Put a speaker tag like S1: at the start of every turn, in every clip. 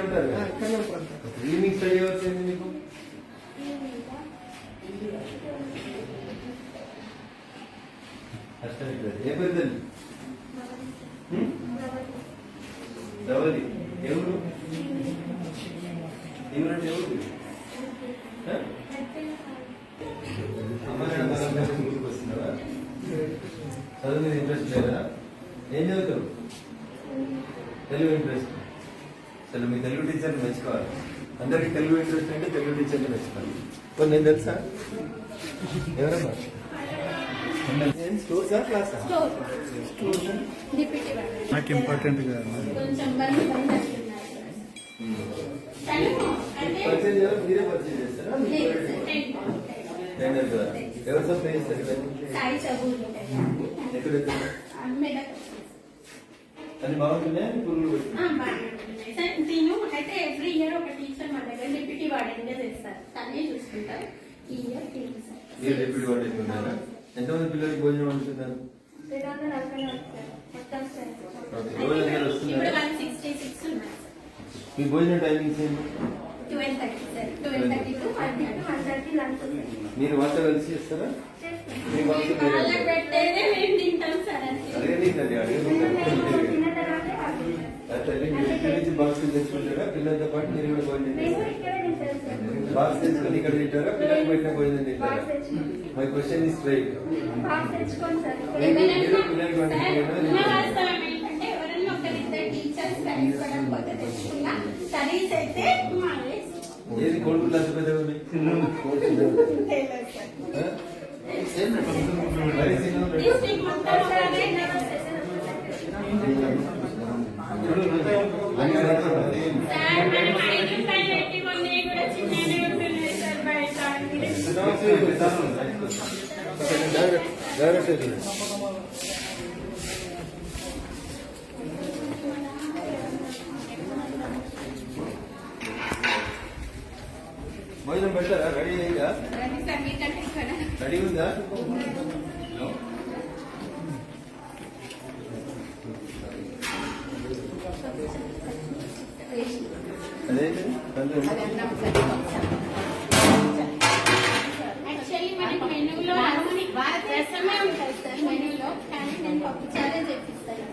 S1: ఉంటారు evening study hours ఏంటి మీకు? ఏ పెద్దండి ఎవరి ఎవరు ఎవరంటే ఎవరు? స్కూల్కి వస్తున్నావా? చదువు మీద ఇంట్రెస్ట్ లేదా? ఏం చదువుతారు? తెలుగు ఇంట్రెస్ట్. అసలు మీ తెలుగు టీచర్ని మెచ్చుకోవాలి. అందరికి తెలుగు ఇంట్రెస్ట్ అంటే తెలుగు టీచర్ని మెచ్చుకోవాలి. కొన్ని నేను తెలుసా? ఎవరమ్మా? స్టోర్సా క్లాసా?
S2: నాకు ఇంపార్టెంట్ కదా.
S1: మీరే పర్చేజ్ చేస్తారా? ఎవరితో పే చేస్తారు? ఎక్కడ అని బాగుంటుందా? పురుగులు
S3: నేను అయితే ఎవ్రీ ఇయర్ ఒక టీచర్ మా దగ్గర డిప్యూటీ వార్డెన్ గా చేస్తారు. తనే చూసుకుంటారు. ఈ ఇయర్
S1: డిప్యూటీ వార్డెన్ ఉన్నారా? ఎంతమంది పిల్లలకి భోజనం వండుతున్నారు? మీ భోజనం టైమింగ్స్ ఏంటి?
S3: 12:30 to 1:30 లంచ్.
S1: మీరు వంట కలిసి చేస్తారా?
S3: పెట్టేదే మేము తింటాం సార్.
S1: నుంచి బాక్స్ తెచ్చుకుంటారా? పిల్లలతో పాటు మీరు కూడా భోజనం బాక్స్ తెచ్చుకొని ఇక్కడ తింటారా? పిల్లలకి పెట్టిన భోజనం తింటారా? My question is straight. ఏది కొడుకులు అంత పెద్దగా భోజనం పెట్టారా? రెడీ అయిందా? రెడీ ఉందా? అదేంటి
S3: యాక్చువల్లీ మనకి మెనూలో రసమే ఉంటుంది సార్. మెనూలో కానీ నేను పప్పు చారే చేపిస్తాను.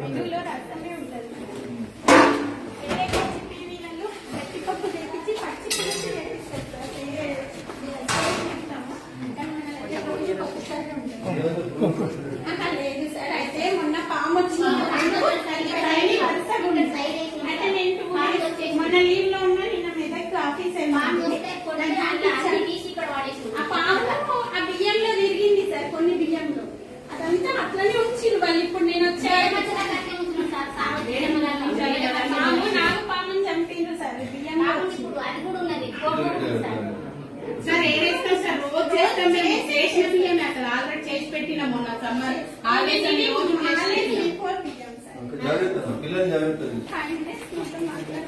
S3: మెనూలో రసమే ఉంటుంది. టీవీలలో పప్పు చేపించి పచ్చి పులుసు చేపిస్తారు సార్. పప్పు చారే ఉంటుంది. లేదు సార్. అయితే మొన్న పాము వచ్చింది. మొన్న లీవ్ లో ఉన్నా. నిన్న మెదక్ ఆఫీస్ ఆ పాము ఆ బియ్యంలో తిరిగింది సార్. కొన్ని బియ్యంలో అదంతా అట్లనే ఉంచింది వాళ్ళు. ఇప్పుడు నేను వచ్చాను నాకు పాముని చంపిండ్రు సార్. బియ్యం
S4: సార్ ఏరేస్తాం సార్. రోజు చేస్తాం. మేము చేసిన బియ్యం అక్కడ ఆల్రెడీ చేసి పెట్టిన మొన్న సమ్మర్ ఆల్రెడీ రోజు
S1: జాగ్రత్త పిల్లలు జాగ్రత్త.